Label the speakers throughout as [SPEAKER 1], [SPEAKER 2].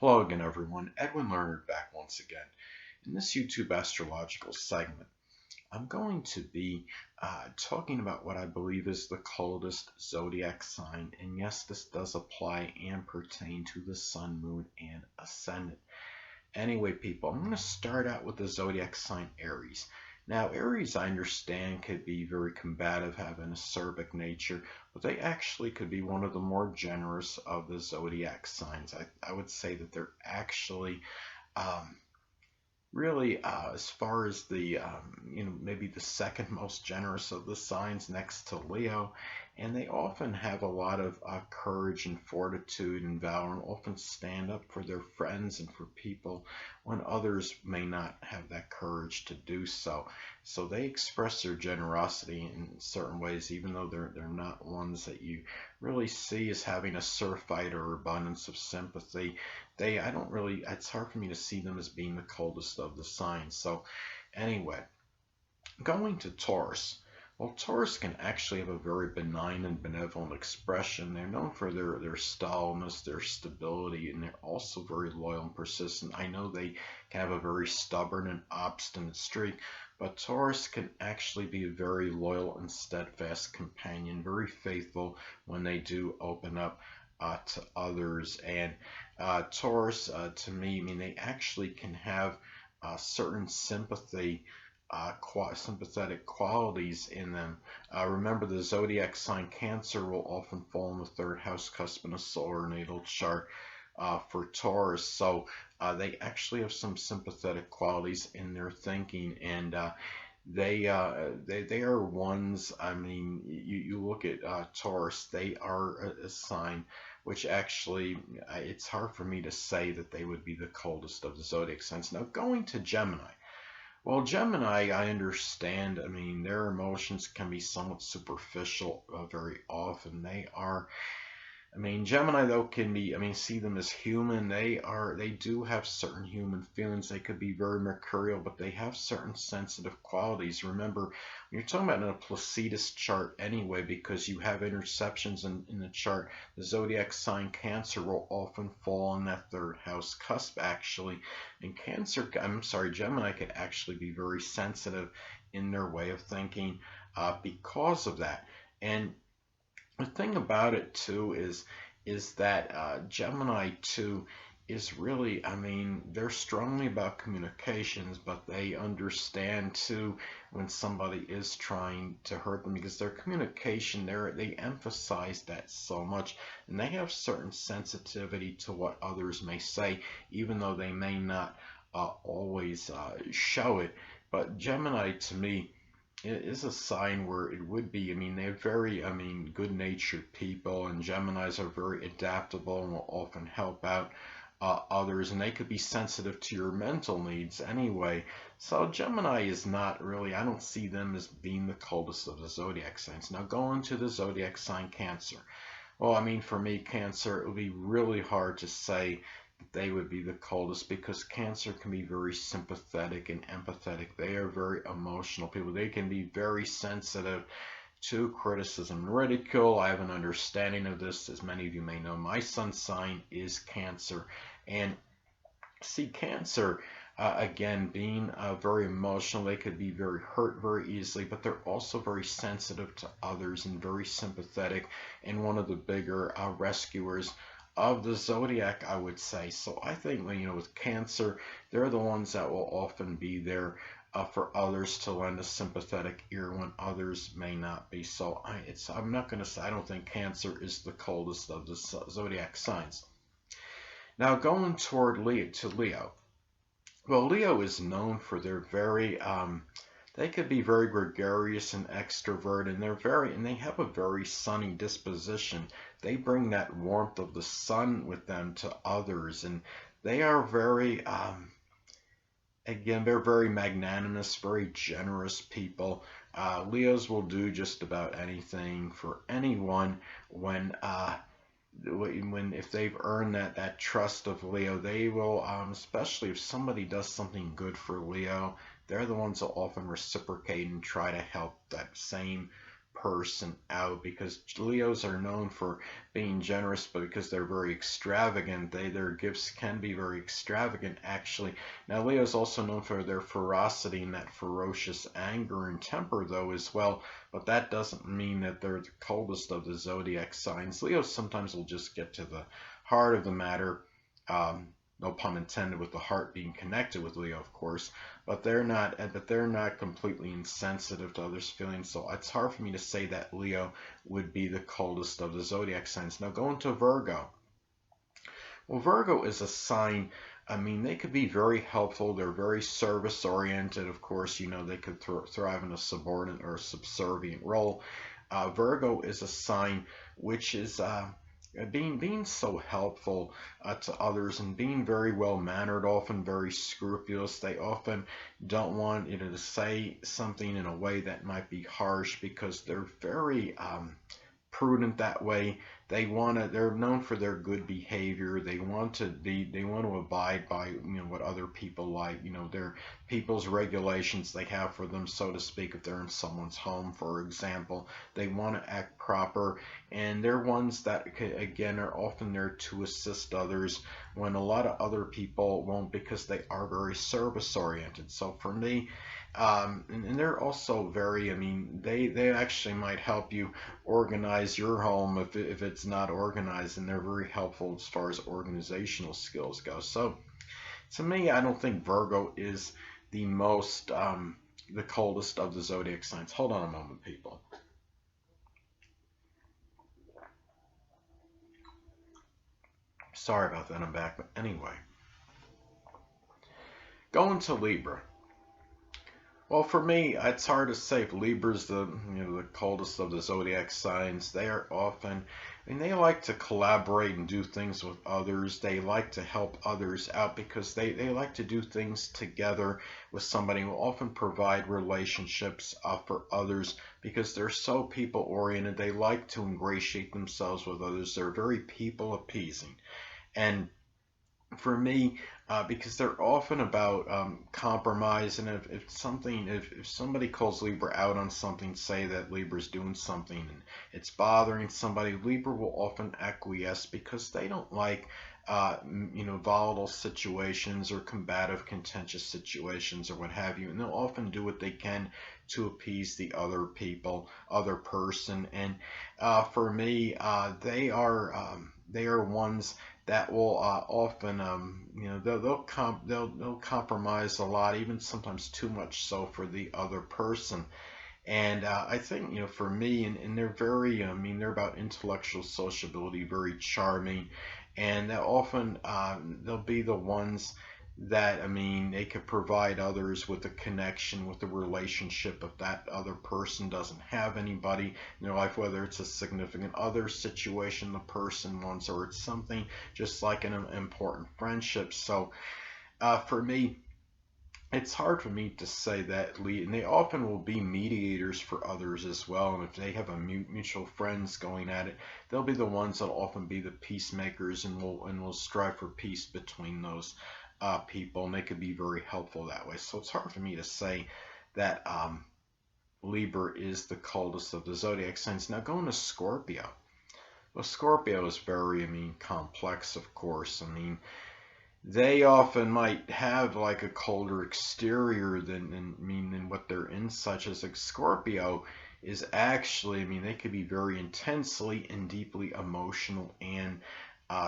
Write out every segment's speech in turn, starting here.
[SPEAKER 1] Hello again, everyone. Edwin Learnard back once again. In this YouTube astrological segment, I'm going to be talking about what I believe is the coldest zodiac sign. And yes, this does apply and pertain to the sun, moon, and ascendant. Anyway, people, I'm going to start out with the zodiac sign Aries. Now, Aries, I understand, could be very combative, have an acerbic nature, but they actually could be one of the more generous of the zodiac signs. I would say that they're actually um, really, as far as the, maybe the second most generous of the signs next to Leo, and they often have a lot of courage and fortitude and valor, and often stand up for their friends and for people when others may not have that courage to do so. So they express their generosity in certain ways, even though they're not ones that you really see as having a surfeit or abundance of sympathy. I don't really, it's hard for me to see them as being the coldest of the signs. So anyway, going to Taurus. Well, Taurus can actually have a very benign and benevolent expression. They're known for their stolidness, their stability, and they're also very loyal and persistent. I know they can have a very stubborn and obstinate streak, but Taurus can actually be a very loyal and steadfast companion, very faithful when they do open up to others. And Taurus, to me, I mean, they actually can have certain sympathetic qualities in them. Remember, the zodiac sign Cancer will often fall in the third house cusp in a solar natal chart for Taurus. So they actually have some sympathetic qualities in their thinking, and they are ones. I mean, you look at Taurus; they are a sign which actually it's hard for me to say that they would be the coldest of the zodiac signs. Now, going to Gemini. Well, Gemini, I understand. I mean, their emotions can be somewhat superficial very often. I mean, Gemini though can be, I mean, see them as human. They do have certain human feelings. They could be very mercurial, but they have certain sensitive qualities. Remember, when you're talking about in a Placidus chart anyway, because you have interceptions in the chart, the zodiac sign Cancer will often fall in that third house cusp actually. And Gemini could actually be very sensitive in their way of thinking because of that. And the thing about it too is that Gemini too is really, I mean, they're strongly about communications, but they understand too when somebody is trying to hurt them, because their communication, they emphasize that so much, and they have certain sensitivity to what others may say, even though they may not always show it. But Gemini to me, it is a sign where it would be, I mean, they're very, I mean, good-natured people, and Geminis are very adaptable and will often help out others, and they could be sensitive to your mental needs anyway. So Gemini is not really, I don't see them as being the coldest of the zodiac signs. Now going to the zodiac sign Cancer. Well, I mean, for me, Cancer, it would be really hard to say they would be the coldest, because Cancer can be very sympathetic and empathetic. They are very emotional people. They can be very sensitive to criticism and ridicule. I have an understanding of this. As many of you may know, my sun sign is Cancer. And see, Cancer, again, being very emotional, they could be very hurt very easily, but they're also very sensitive to others and very sympathetic, and one of the bigger rescuers of the zodiac, I would say. So I think, with Cancer, they're the ones that will often be there for others to lend a sympathetic ear when others may not be. So I'm not going to say I don't think Cancer is the coldest of the zodiac signs. Now going toward Leo. Well, Leo is known for their very they could be very gregarious and extrovert, and they have a very sunny disposition. They bring that warmth of the sun with them to others, and they are very again, they're very magnanimous, very generous people. Leos will do just about anything for anyone when if they've earned that trust of Leo. They will, especially if somebody does something good for Leo, they're the ones that often reciprocate and try to help that same person out, because Leos are known for being generous, but because they're very extravagant, their gifts can be very extravagant actually. Now Leo's also known for their ferocity and that ferocious anger and temper though as well, but that doesn't mean that they're the coldest of the zodiac signs. Leos sometimes will just get to the heart of the matter. No pun intended, with the heart being connected with Leo, of course, but they're not completely insensitive to others' feelings. So it's hard for me to say that Leo would be the coldest of the zodiac signs. Now going to Virgo. Well, Virgo is a sign. I mean, they could be very helpful. They're very service oriented. Of course, they could thrive in a subordinate or subservient role. Virgo is a sign which is being so helpful to others and being very well mannered, often very scrupulous. They often don't want to say something in a way that might be harsh, because they're very prudent that way. They're known for their good behavior. They want to abide by what other people like, their people's regulations they have for them, so to speak. If they're in someone's home, for example, they want to act proper, and they're ones that again are often there to assist others when a lot of other people won't, because they are very service oriented. So for me, and they're also very, I mean, they actually might help you organize your home if it's not organized, and they're very helpful as far as organizational skills go. So to me, I don't think Virgo is the the coldest of the zodiac signs. Hold on a moment, people. Sorry about that, I'm back. But anyway, going to Libra. Well, for me, it's hard to say if Libra's the coldest of the zodiac signs. They are often, I mean, they like to collaborate and do things with others. They like to help others out, because they like to do things together with somebody, who often provide relationships for others, because they're so people oriented. They like to ingratiate themselves with others. They're very people appeasing. And for me, because they're often about compromise, and if somebody calls Libra out on something, say that Libra's doing something and it's bothering somebody, Libra will often acquiesce, because they don't like volatile situations or combative, contentious situations or what have you, and they'll often do what they can to appease the other person. And for me, they are ones that will often, they'll compromise a lot, even sometimes too much so for the other person. And I think, for me, and they're very, I mean, they're about intellectual sociability, very charming, and they'll often, they'll be the ones that, I mean, they could provide others with a connection, with a relationship, if that other person doesn't have anybody in their life, whether it's a significant other situation the person wants, or it's something just like an important friendship. So for me, it's hard for me to say that, and they often will be mediators for others as well. And if they have a mutual friends going at it, they'll be the ones that'll often be the peacemakers, and will strive for peace between those people, and they could be very helpful that way. So it's hard for me to say that Libra is the coldest of the zodiac signs. Now going to Scorpio. Well, Scorpio is very, I mean, complex, of course. I mean, they often might have like a colder exterior than what they're in, such as like Scorpio is actually, I mean, they could be very intensely and deeply emotional and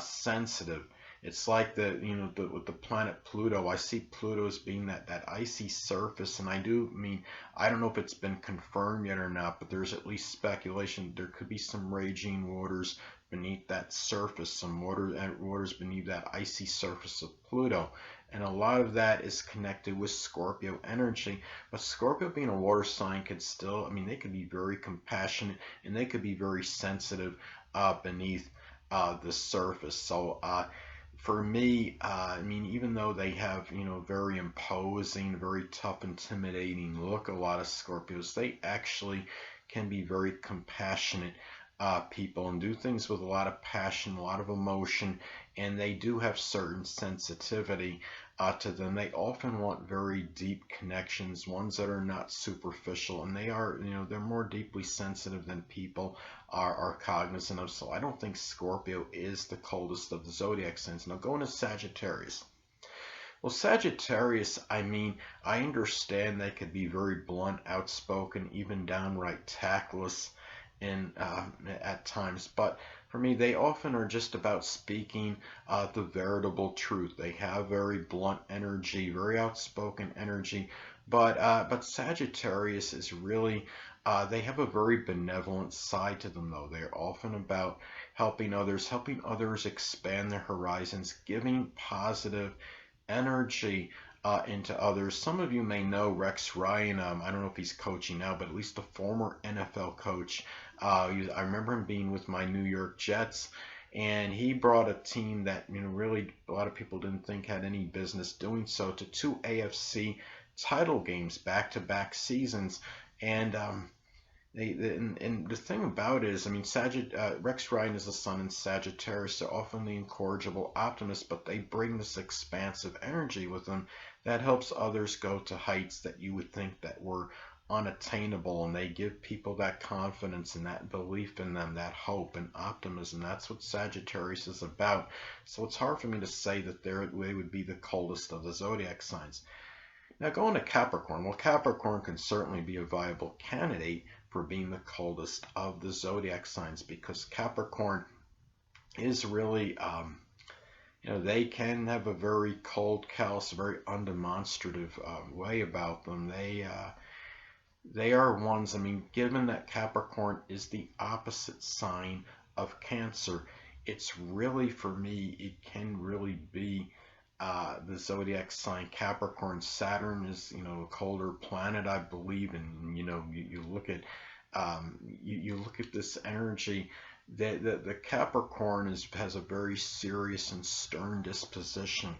[SPEAKER 1] sensitive. It's like with the planet Pluto. I see Pluto as being that icy surface, and I don't know if it's been confirmed yet or not, but there's at least speculation there could be some raging waters beneath that surface, some waters beneath that icy surface of Pluto. And a lot of that is connected with Scorpio energy. But Scorpio, being a water sign, could still, I mean, they could be very compassionate, and they could be very sensitive beneath the surface. So for me, I mean, even though they have, very imposing, very tough, intimidating look, a lot of Scorpios, they actually can be very compassionate people, and do things with a lot of passion, a lot of emotion, and they do have certain sensitivity to them. They often want very deep connections, ones that are not superficial, and they are, they're more deeply sensitive than people are cognizant of. So I don't think Scorpio is the coldest of the zodiac signs. Now going to Sagittarius. Well, Sagittarius, I mean, I understand they could be very blunt, outspoken, even downright tactless in at times, but for me, they often are just about speaking the veritable truth. They have very blunt energy, very outspoken energy, but Sagittarius is really they have a very benevolent side to them, though. They're often about helping others expand their horizons, giving positive energy into others. Some of you may know Rex Ryan. I don't know if he's coaching now, but at least a former NFL coach. I remember him being with my New York Jets, and he brought a team that really a lot of people didn't think had any business doing so to 2 AFC title games back-to-back seasons. And and the thing about it is, I mean, Rex Ryan is the sun in Sagittarius. They're often the incorrigible optimists, but they bring this expansive energy with them that helps others go to heights that you would think that were unattainable, and they give people that confidence and that belief in them, that hope and optimism. That's what Sagittarius is about. So it's hard for me to say that they would be the coldest of the zodiac signs. Now going to Capricorn. Well, Capricorn can certainly be a viable candidate for being the coldest of the zodiac signs, because Capricorn is really, they can have a very cold, callous, very undemonstrative way about them. They are ones, I mean, given that Capricorn is the opposite sign of Cancer, it's really, for me, it can really be the zodiac sign Capricorn. Saturn is, a colder planet, I believe, and you look at you look at this energy. The Capricorn has a very serious and stern disposition.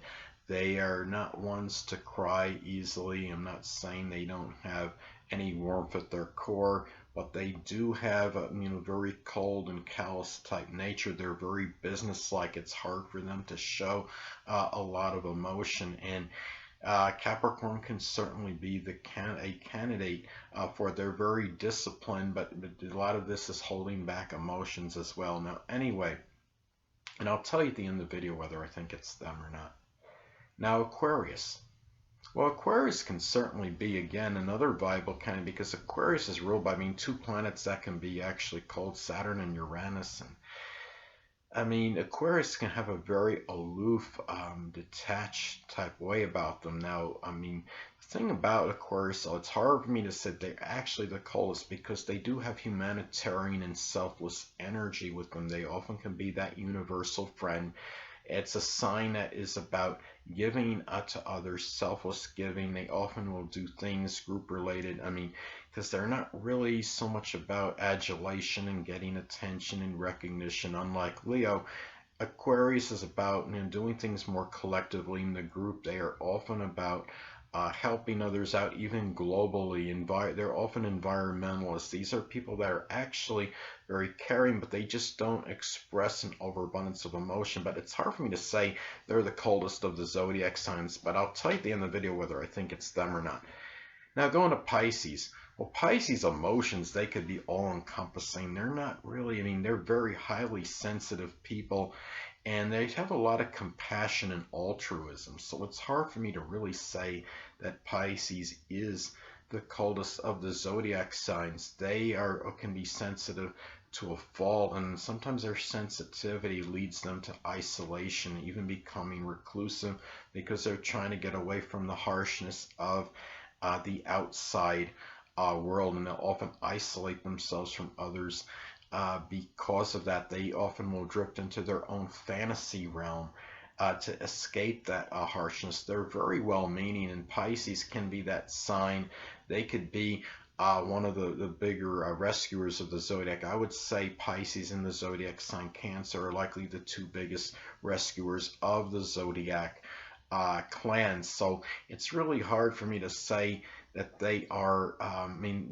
[SPEAKER 1] They are not ones to cry easily. I'm not saying they don't have any warmth at their core, but they do have a very cold and callous type nature. They're very businesslike. It's hard for them to show a lot of emotion, and Capricorn can certainly be a candidate for they're very disciplined, but a lot of this is holding back emotions as well. Now, anyway, and I'll tell you at the end of the video whether I think it's them or not. Now, Aquarius. Well, Aquarius can certainly be, again, another viable candidate, because Aquarius is ruled by, two planets that can be actually cold, Saturn and Uranus. And Aquarius can have a very aloof, detached type way about them. Now, the thing about Aquarius, it's hard for me to say they're actually the coldest, because they do have humanitarian and selfless energy with them. They often can be that universal friend. It's a sign that is about giving to others, selfless giving. They often will do things group related. Because they're not really so much about adulation and getting attention and recognition. Unlike Leo, Aquarius is about doing things more collectively in the group. They are often about helping others out, even globally. They're often environmentalists. These are people that are actually very caring, but they just don't express an overabundance of emotion. But it's hard for me to say they're the coldest of the zodiac signs, but I'll tell you at the end of the video whether I think it's them or not. Now going to Pisces. Well, Pisces emotions, they could be all-encompassing. They're not really, they're very highly sensitive people, and they have a lot of compassion and altruism. So it's hard for me to really say that Pisces is the coldest of the zodiac signs. They can be sensitive to a fault, and sometimes their sensitivity leads them to isolation, even becoming reclusive, because they're trying to get away from the harshness of the outside world, and they'll often isolate themselves from others. Because of that, they often will drift into their own fantasy realm to escape that harshness. They're very well-meaning, and Pisces can be that sign. They could be one of the bigger rescuers of the zodiac. I would say Pisces and the zodiac sign Cancer are likely the two biggest rescuers of the zodiac clans. So it's really hard for me to say that they are,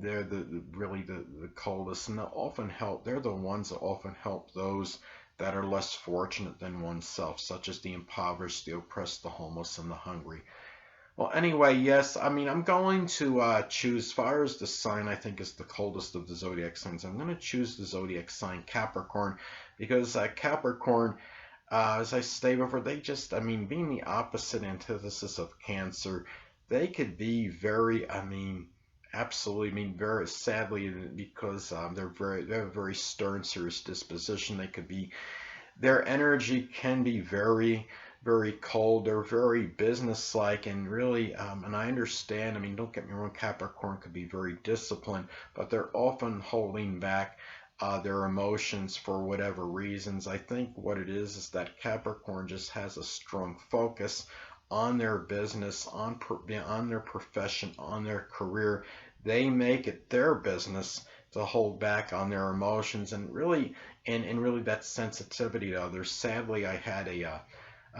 [SPEAKER 1] they're really the coldest, and they'll often help. They're the ones that often help those that are less fortunate than oneself, such as the impoverished, the oppressed, the homeless, and the hungry. Well, anyway, yes, I mean, I'm going to choose, as far as the sign I think is the coldest of the zodiac signs, I'm going to choose the zodiac sign Capricorn, because Capricorn, as I stated before, they just, I mean, being the opposite antithesis of Cancer, they could be very, I mean, absolutely, I mean, very sadly, because they have a very stern, serious disposition. They could be, their energy can be very, very cold. They're very businesslike and really, and I understand. I mean, don't get me wrong, Capricorn could be very disciplined, but they're often holding back their emotions for whatever reasons. I think what it is that Capricorn just has a strong focus on their business, on their profession, on their career. They make it their business to hold back on their emotions and really, and really that sensitivity to others. Sadly, I had a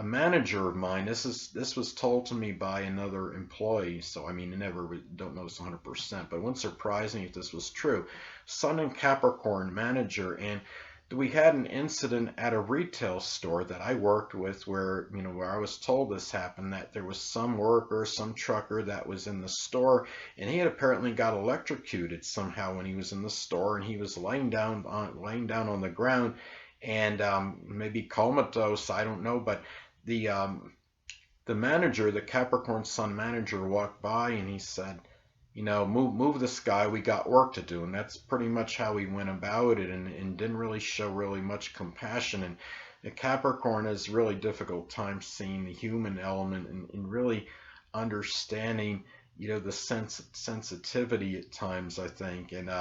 [SPEAKER 1] manager of mine. This was told to me by another employee, so I mean, I never don't know this 100%, but it wouldn't surprise me if this was true. Sun and Capricorn manager, and we had an incident at a retail store that I worked with where, you know, where I was told this happened, that there was some worker, some trucker that was in the store, and he had apparently got electrocuted somehow when he was in the store, and he was laying down on the ground, and maybe comatose, I don't know, but the manager, the Capricorn Sun manager, walked by and he said, you know, move this guy, we got work to do. And that's pretty much how he went about it, and didn't really show really much compassion. And the Capricorn has really difficult time seeing the human element, and really understanding, you know, the sensitivity at times, I think. And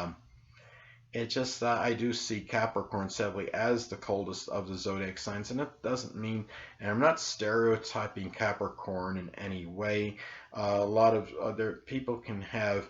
[SPEAKER 1] it just, I do see Capricorn sadly as the coldest of the zodiac signs, and it doesn't mean, and I'm not stereotyping Capricorn in any way. A lot of other people can have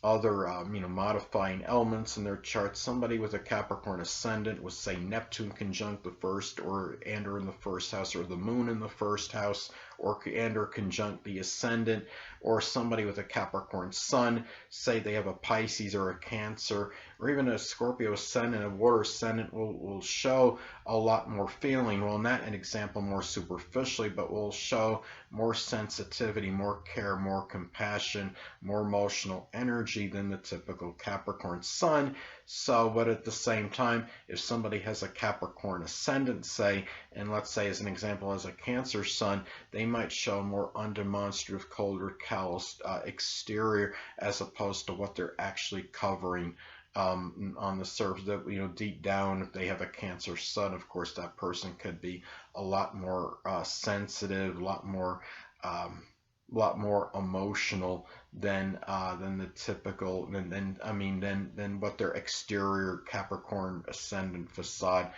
[SPEAKER 1] other you know, modifying elements in their chart. Somebody with a Capricorn ascendant with, say, Neptune conjunct the first, or in the first house, or the moon in the first house, or conjunct the ascendant, or somebody with a Capricorn sun, say they have a Pisces or a Cancer, or even a Scorpio ascendant, a water ascendant, will show a lot more feeling. Well, not an example more superficially, but will show more sensitivity, more care, more compassion, more emotional energy than the typical Capricorn sun. So, but at the same time, if somebody has a Capricorn ascendant, say, and let's say as an example as a Cancer sun, they might show more undemonstrative, colder, calloused exterior, as opposed to what they're actually covering on the surface. That, you know, deep down, if they have a Cancer sun, of course, that person could be a lot more sensitive, a lot more emotional than the typical, than what their exterior Capricorn ascendant facade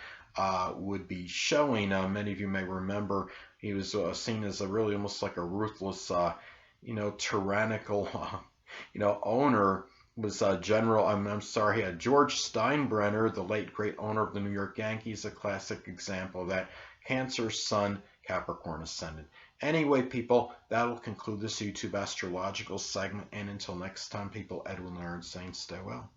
[SPEAKER 1] would be showing. Many of you may remember he was seen as a really almost like a ruthless, you know, tyrannical, you know, owner. Was George Steinbrenner, the late great owner of the New York Yankees, a classic example of that. Cancer sun, Capricorn ascendant. Anyway, people, that'll conclude this YouTube astrological segment. And until next time, people, Edwin Learnard saying stay well.